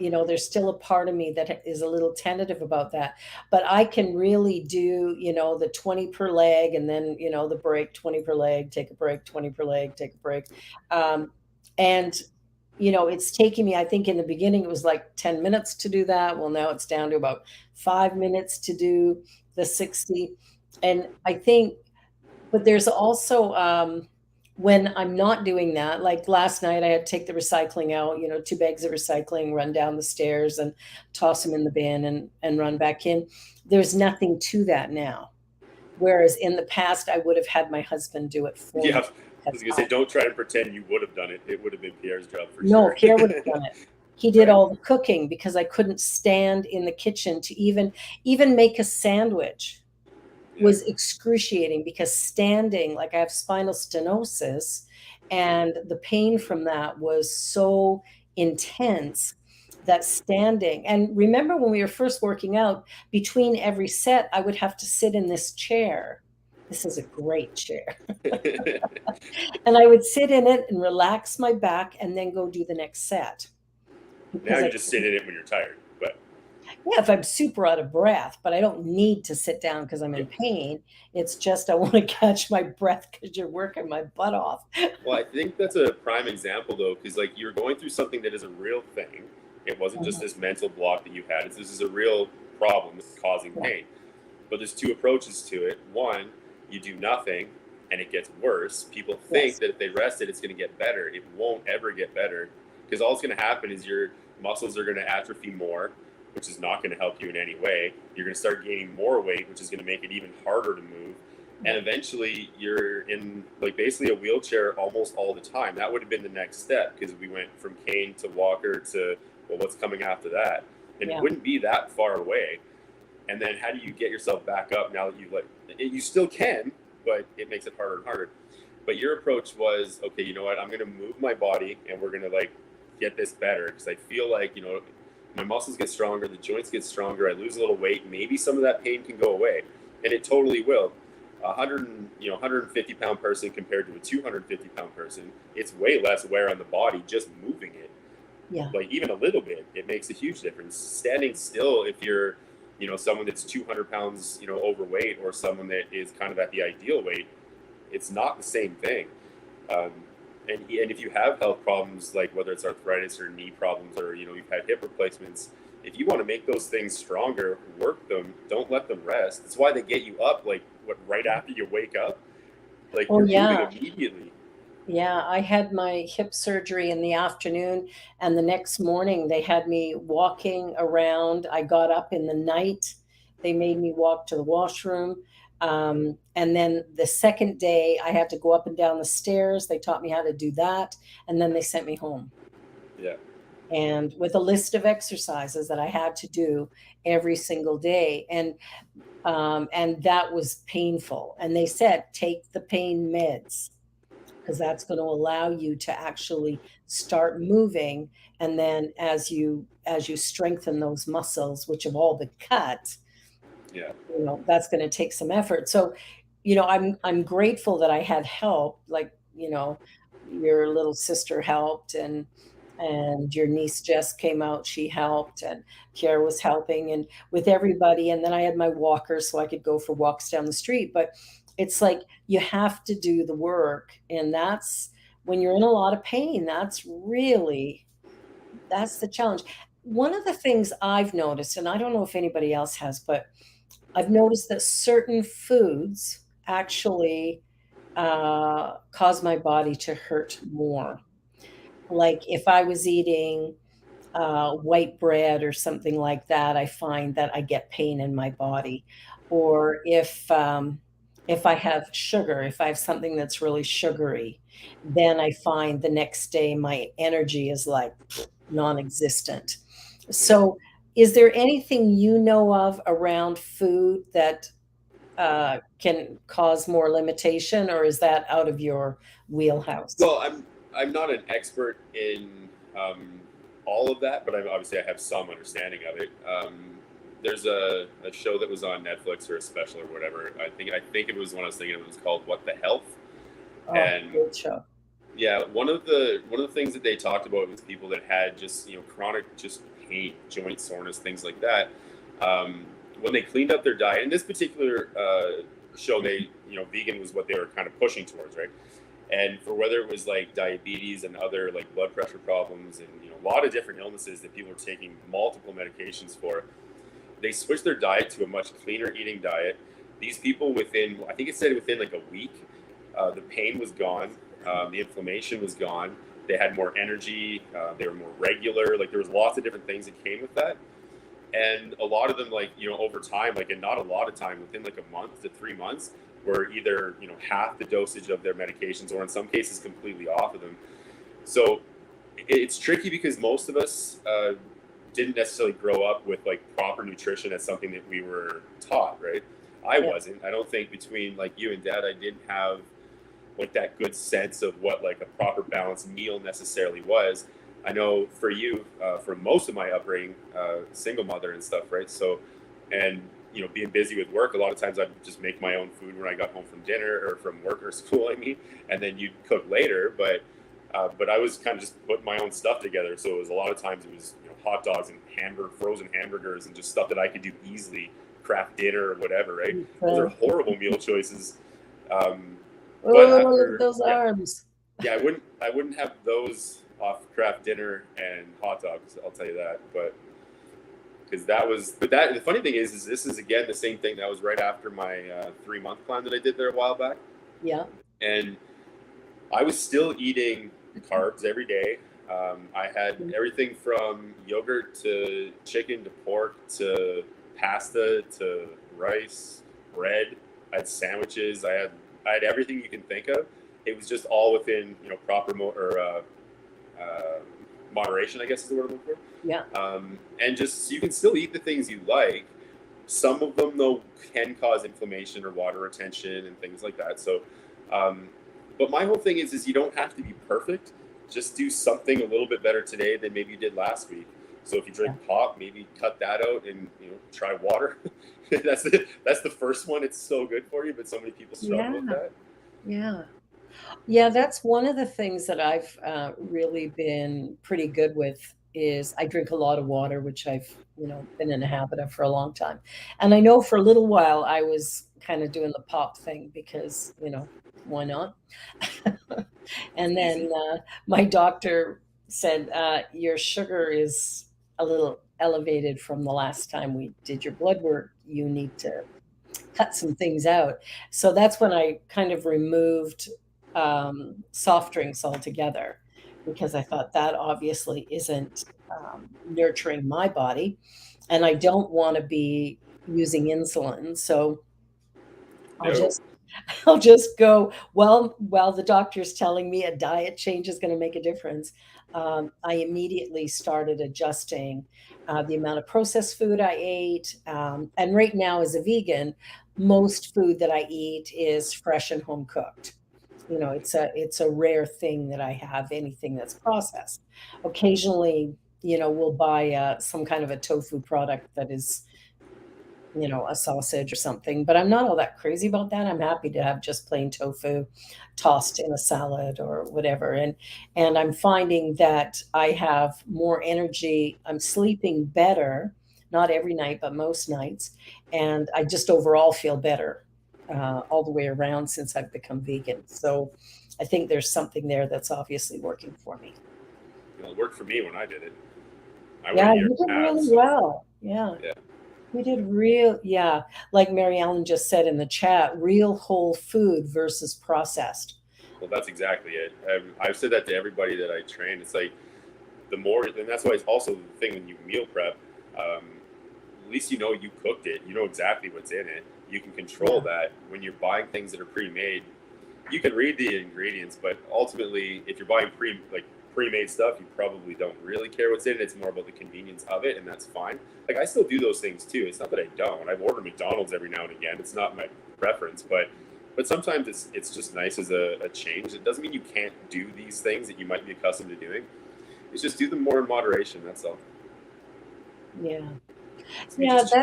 there's still a part of me that is a little tentative about that. But I can really do, the 20 per leg, and then, the break, 20 per leg, take a break, 20 per leg, take a break. Um, and, it's taking me, I think in the beginning it was like 10 minutes to do that. Well, now it's down to about 5 minutes to do the 60. And I think, but there's also, when I'm not doing that, like last night, I had to take the recycling out, 2 bags of recycling, run down the stairs and toss them in the bin, and run back in. There's nothing to that now. Whereas in the past, I would have had my husband do it for
yeah.
me
I
because
was gonna say, don't try and pretend you would have done it. It would have been Pierre's job for
no,
sure.
Pierre would have done it. He did
Right.
all the cooking because I couldn't stand in the kitchen to even make a sandwich.
Yeah.
Was excruciating because standing, like I have spinal stenosis, and the pain from that was so intense that standing. And remember when we were first working out, between every set, I would have to sit in this chair. This is a great chair. And I would sit in it and relax my back and then go do the next set
Now
because
you
I
just sit in it when you're tired. But
yeah, if I'm super out of breath, but I don't need to sit down because I'm
yeah.
in pain. It's just I want to catch my breath because you're working my butt off.
Well, I think that's a prime example though, because like you're going through something that is a real thing. It wasn't just
Mhm.
this mental block that you had. This is a real problem that's causing
Yeah,
pain. But there's two approaches to it. One, you do nothing and it gets worse. People think
yes.
that if they rest it, it's going to get better. It won't ever get better because all that's going to happen is your muscles are going to atrophy more, which is not going to help you in any way. You're going to start gaining more weight, which is going to make it even harder to move. And
Yeah.
eventually you're in like basically a wheelchair almost all the time. That would have been the next step because we went from cane to walker to, well, what's coming after that? And it
Yeah.
wouldn't be that far away. And then how do you get yourself back up now that you like you still can, but it makes it harder and harder. But your approach was, okay, you know what, I'm going to move my body and we're going to like get this better because I feel like, my muscles get stronger, the joints get stronger, I lose a little weight, maybe some of that pain can go away. And it totally will. 150-pound person compared to a 250-pound person, it's way less wear on the body just moving it.
Yeah.
Like even a little bit, it makes a huge difference. Standing still, if you're, someone that's 200 pounds, overweight, or someone that is kind of at the ideal weight, it's not the same thing. Um, and if you have health problems, like whether it's arthritis or knee problems, or you've had hip replacements, if you want to make those things stronger, work them. Don't let them rest. That's why they get you up, like what, right after you wake up. Like
Oh,
you're moving
yeah.
immediately.
Yeah. I had my hip surgery in the afternoon, and the next morning they had me walking around. I got up in the night. They made me walk to the washroom. And then the second day, I had to go up and down the stairs. They taught me how to do that. And then they sent me home,
Yeah.
and with a list of exercises that I had to do every single day. And And that was painful. And they said, take the pain meds because that's going to allow you to actually start moving. And then as you strengthen those muscles, which have all been cut,
Yeah.
that's going to take some effort. So, I'm grateful that I had help, like, your little sister helped, and your niece Jess came out, she helped, and Pierre was helping, and with everybody. And then I had my walker so I could go for walks down the street. But it's like you have to do the work, and that's when you're in a lot of pain, that's the challenge. One of the things I've noticed, and I don't know if anybody else has, but I've noticed that certain foods actually cause my body to hurt more. Like if I was eating white bread or something like that, I find that I get pain in my body. Or if I have sugar, if I have something that's really sugary, then I find the next day my energy is like non-existent.
Yeah.
So, is there anything you know of around food that can cause more limitation, or is that out of your wheelhouse?
Well, I'm not an expert in all of that, but obviously I have some understanding of it. There's a show that was on Netflix or a special or whatever. I think it was one I was thinking it was called What the Health,
Oh,
and
great show.
yeah, one of the things that they talked about was people that had just chronic just pain, joint soreness, things like that. Um, when they cleaned up their diet, in this particular show, they vegan was what they were kind of pushing towards, right? And for whether it was like diabetes and other like blood pressure problems and a lot of different illnesses that people were taking multiple medications for, they switched their diet to a much cleaner eating diet. These people within, I think it said within like a week, the pain was gone, the inflammation was gone. They had more energy. They were more regular. Like there was lots of different things that came with that, and a lot of them, like over time, like and not a lot of time, within like a month to 3 months, were either half the dosage of their medications, or in some cases completely off of them. So it's tricky because most of us didn't necessarily grow up with like proper nutrition as something that we were taught, right? I
Yeah.
wasn't. I don't think between like you and Dad, I didn't have like that good sense of what like a proper balanced meal necessarily was. I know for you, for most of my upbringing, single mother and stuff, right? So, and being busy with work, a lot of times I'd just make my own food when I got home from dinner or from work or school. I mean, and then you'd cook later, but I was kind of just putting my own stuff together. So it was a lot of times it was hot dogs and frozen hamburgers, and just stuff that I could do easily, craft dinner or whatever. Right? Those are horrible meal choices. Um, but
Oh, look at
after,
those
yeah,
arms.
yeah, I wouldn't have those off craft dinner and hot dogs. I'll tell you that. But because that was, but that the funny thing is this is again the same thing that was right after my 3 month plan that I did there a while back,
Yeah.
and I was still eating carbs every day. I had
Mm.
everything from yogurt to chicken to pork to pasta to rice, bread. I had sandwiches. I had everything you can think of. It was just all within proper uh, moderation, I guess is the word I'm looking
Yeah.
for. And just so you can still eat the things you like. Some of them though can cause inflammation or water retention and things like that. So, um, but my whole thing is you don't have to be perfect. Just do something a little bit better today than maybe you did last week. So if you
Yeah.
drink pop, maybe cut that out and try water. That's the first one. It's so good for you, but so many people struggle with
Yeah.
that.
Yeah. Yeah, that's one of the things that I've really been pretty good with is I drink a lot of water, which I've, been in a habit of for a long time. And I know for a little while I was kind of doing the pop thing because, why not?
It's
And then
easy.
my doctor said, your sugar is a little elevated from the last time we did your blood work. You need to cut some things out. So that's when I kind of removed soft drinks altogether because I thought that obviously isn't nurturing my body. And I don't want to be using insulin. So I'll
No.
just I'll just go, well, the doctor's telling me a diet change is going to make a difference. I immediately started adjusting the amount of processed food I ate. And right now, as a vegan, most food that I eat is fresh and home cooked. It's a rare thing that I have anything that's processed. Occasionally, we'll buy some kind of a tofu product that is, a sausage or something, but I'm not all that crazy about that. I'm happy to have just plain tofu tossed in a salad or whatever. And I'm finding that I have more energy. I'm sleeping better, not every night, but most nights. And I just overall feel better all the way around since I've become vegan. So I think there's something there that's obviously working for me.
It worked for me when I did it. I went
Yeah,
a year
you did
and a half,
really
so
well. Yeah.
yeah.
We did real, like Mary Ellen just said in the chat, real whole food versus processed.
Well, that's exactly it. I've said that to everybody that I train. It's like the more, and that's why it's also the thing when you meal prep. At least you know you cooked it. You know exactly what's in it. You can control
Yeah.
that. When you're buying things that are pre-made, you can read the ingredients, but ultimately, if you're buying pre-made stuff, you probably don't really care what's in it. It's more about the convenience of it, and that's fine. Like I still do those things too. It's not that I don't. I've ordered McDonald's every now and again. It's not my preference, but sometimes it's just nice as a change. It doesn't mean you can't do these things that you might be accustomed to doing. It's just do them more in moderation. That's all.
Yeah.
It's me
Yeah,
just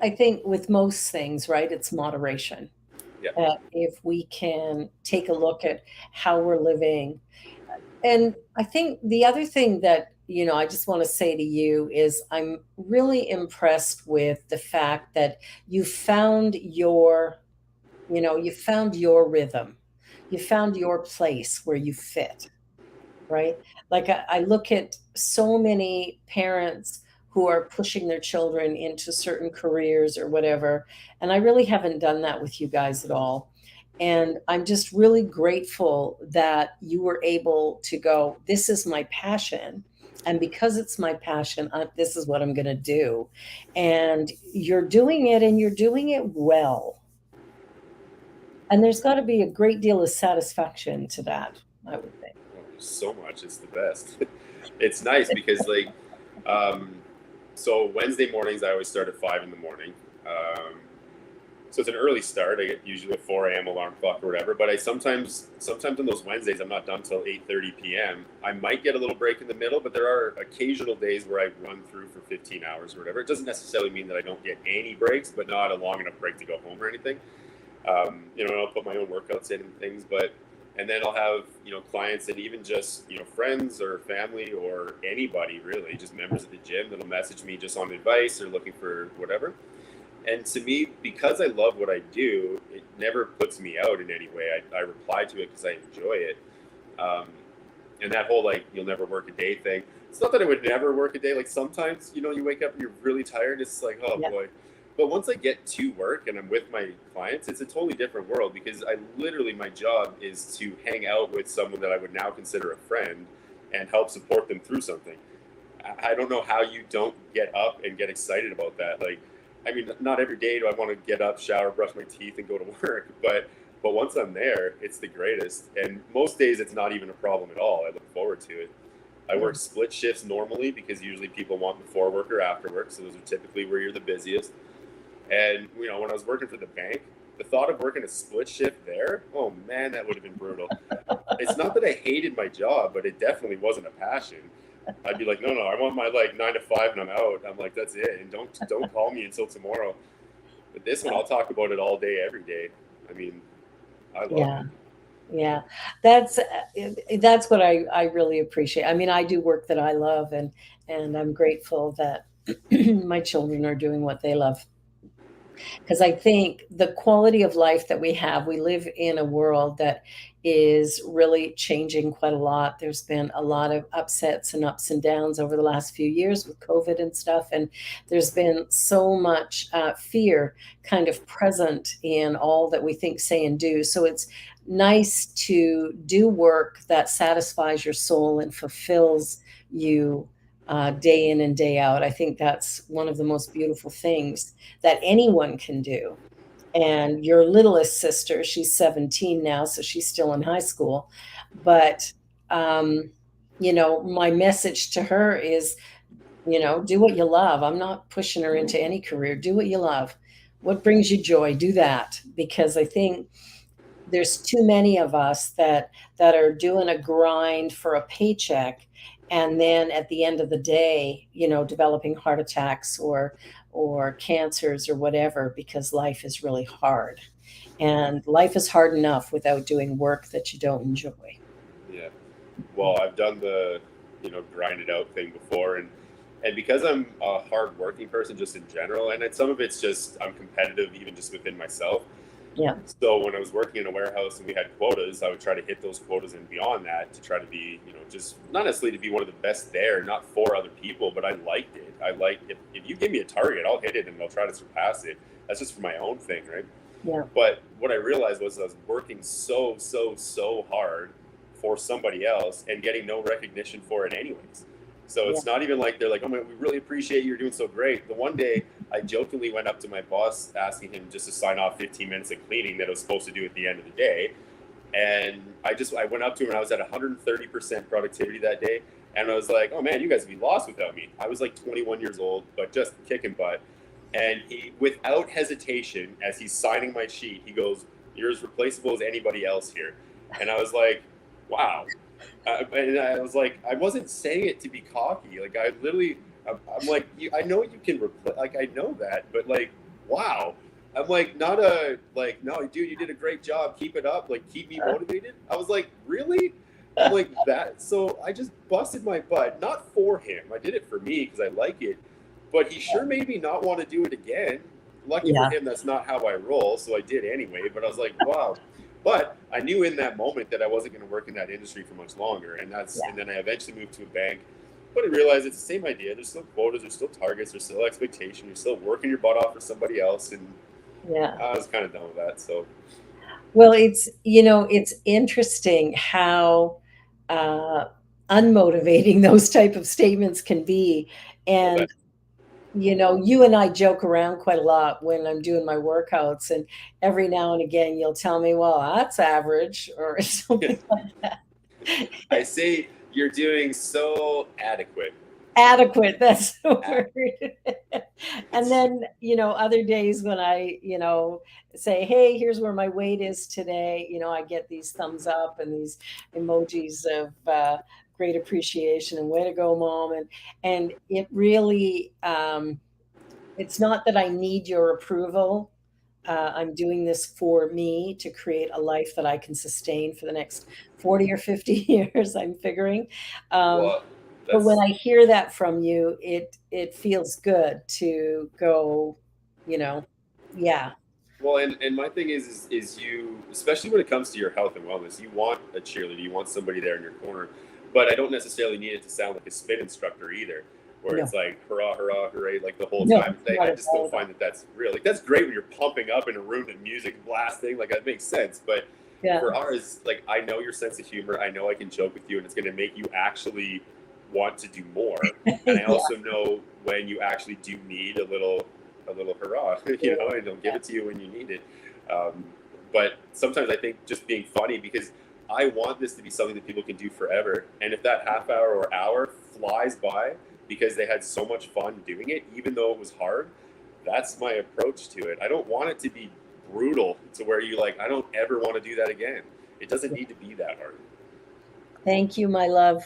I think with most things, right, it's moderation.
yeah.
If we can take a look at how we're living. And I think the other thing that, I just want to say to you is I'm really impressed with the fact that you found your, you found your rhythm. You found your place where you fit. Right? Like I look at so many parents who are pushing their children into certain careers or whatever, and I really haven't done that with you guys at all. And I'm just really grateful that you were able to go, this is my passion. And because it's my passion, this is what I'm going to do. And you're doing it and you're doing it well. And there's got to be a great deal of satisfaction to that, I would think.
Oh, there's so much. It's the best. It's nice because um, so Wednesday mornings I always start at 5 in the morning. Um, so it's an early start. I get usually a 4 a.m. alarm clock or whatever. But I sometimes on those Wednesdays I'm not done till 8:30 p.m. I might get a little break in the middle, but there are occasional days where I run through for 15 hours or whatever. It doesn't necessarily mean that I don't get any breaks, but not a long enough break to go home or anything. And I'll put my own workouts in and things, but and then I'll have clients and even just friends or family or anybody really, just members of the gym that'll message me just on advice or looking for whatever. And to me, because I love what I do, it never puts me out in any way. I reply to it because I enjoy it. Um, and that whole like you'll never work a day thing. It's not that I would never work a day. Like sometimes you wake up and you're really tired. It's like oh
Yeah.
boy. But once I get to work and I'm with my clients, it's a totally different world because I literally my job is to hang out with someone that I would now consider a friend and help support them through something. I don't know how you don't get up and get excited about that. Like, I mean, not every day do I want to get up, shower, brush my teeth, and go to work. But once I'm there, it's the greatest. And most days, it's not even a problem at all. I look forward to it. I
Yeah.
work split shifts normally because usually people want before work or after work. So those are typically where you're the busiest. And when I was working for the bank, the thought of working a split shift there, oh man, that would have been brutal. It's not that I hated my job, but it definitely wasn't a passion. I'd be like, no, I want my like 9 to 5 and I'm out. I'm like, that's it, and don't call me until tomorrow. But this one, I'll talk about it all day, every day. I mean, I love
Yeah.
it.
Yeah, that's that's what I really appreciate. I mean, I do work that I love, and I'm grateful that my children are doing what they love. Because I think the quality of life that we live in a world that is really changing quite a lot. There's been a lot of upsets and ups and downs over the last few years with COVID and stuff, and there's been so much fear kind of present in all that we think, say, and do. So it's nice to do work that satisfies your soul and fulfills you day in and day out. I think that's one of the most beautiful things that anyone can do. And your littlest sister, she's 17 now, so she's still in high school. But, um, my message to her is, do what you love. I'm not pushing her into any career. Do what you love. What brings you joy? Do that. Because I think there's too many of us that are doing a grind for a paycheck, and then at the end of the day, developing heart attacks or cancers or whatever, because life is really hard. And life is hard enough without doing work that you don't enjoy.
Yeah. Well, I've done the, grind it out thing before, and because I'm a hard working person just in general, and some of it's just I'm competitive even just within myself.
Yeah.
So when I was working in a warehouse and we had quotas, I would try to hit those quotas and beyond that to try to be, just not necessarily to be one of the best there, not for other people, but I liked it. I like if you give me a target, I'll hit it and I'll try to surpass it. That's just for my own thing, right?
Yeah.
But what I realized was I was working so hard for somebody else and getting no recognition for it anyways. So
Yeah.
it's not even like they're like, oh man, we really appreciate you. You're doing so great. The one day I jokingly went up to my boss asking him just to sign off 15 minutes of cleaning that I was supposed to do at the end of the day. And I went up to him and I was at 130% productivity that day. And I was like, oh man, you guys would be lost without me. I was like 21 years old, but just kicking butt. And he, without hesitation, as he's signing my sheet, he goes, "You're as replaceable as anybody else here." And I was like, "Wow." And I was like, I wasn't saying it to be cocky. Like I literally, I'm like, I know you can replace. Like I know that, but like, wow. I'm like, not a like, no, dude, you did a great job. Keep it up. Like, keep me motivated. I was like, really? I'm like that. So I just busted my butt, not for him. I did it for me because I like it, but he sure made me not want to do it again. Lucky for
Yeah.
him, that's not how I roll, so I did anyway. But I was like, wow. But I knew in that moment that I wasn't going to work in that industry for much longer, and then I eventually moved to a bank. But I realized it's the same idea. There's still quotas, there's still targets, there's still expectation. You're still working your butt off for somebody else, and
Yeah.
I was kind of done with that. So
Well, it's interesting how uh, unmotivating those type of statements can be.
I bet.
And, you and I joke around quite a lot when I'm doing my workouts, and every now and again you'll tell me, well, that's average or something like
I
that.
say you're doing so adequate.
Adequate, that's the
Ad-
word. And
It's
then, other days when I, say, "Hey, here's where my weight is today," I get these thumbs up and these emojis of, great appreciation and "Way to go, mom," and it really, it's not that I need your approval. I'm doing this for me to create a life that I can sustain for the next 40 or 50 years, I'm figuring. Um,
well,
but when
that's
I hear that from you, it feels good to go, you know, yeah,
Well, and my thing is you, especially when it comes to your health and wellness, you want a cheerleader, you want somebody there in your corner, but I don't necessarily need it to sound like a spin instructor either, where
no,
it's like hurrah, hurrah, hooray, like the whole
no,
time.
not
I
at
just don't
all.
find that that's real. Like that's great when you're pumping up in a room and music blasting, like that makes sense. But
Yeah,
for ours, like I know your sense of humor, I know I can joke with you, and it's going to make you actually want to do more. And I
yeah,
also know when you actually do need a little hurrah, and they'll give
yeah,
it to you when you need it. Um, but sometimes I think just being funny because I want this to be something that people can do forever. And if that half hour or hour flies by because they had so much fun doing it, even though it was hard, that's my approach to it. I don't want it to be brutal to where you like, I don't ever want to do that again. It doesn't
yeah.
need to be that hard.
Thank you, my love.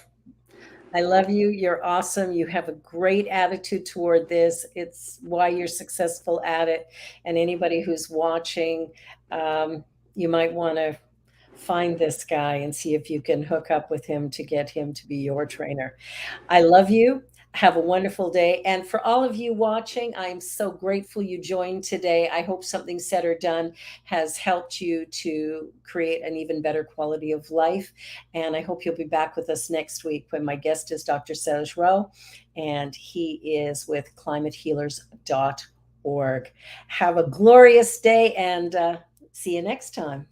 I love you. You're awesome. You have a great attitude toward this. It's why you're successful at it. And anybody who's watching, um, you might want to find this guy and see if you can hook up with him to get him to be your trainer. I love you. Have a wonderful day. And for all of you watching, I am so grateful you joined today. I hope something said or done has helped you to create an even better quality of life. And I hope you'll be back with us next week when my guest is Dr. Serge Rowe, and he is with climatehealers.org. Have a glorious day and see you next time.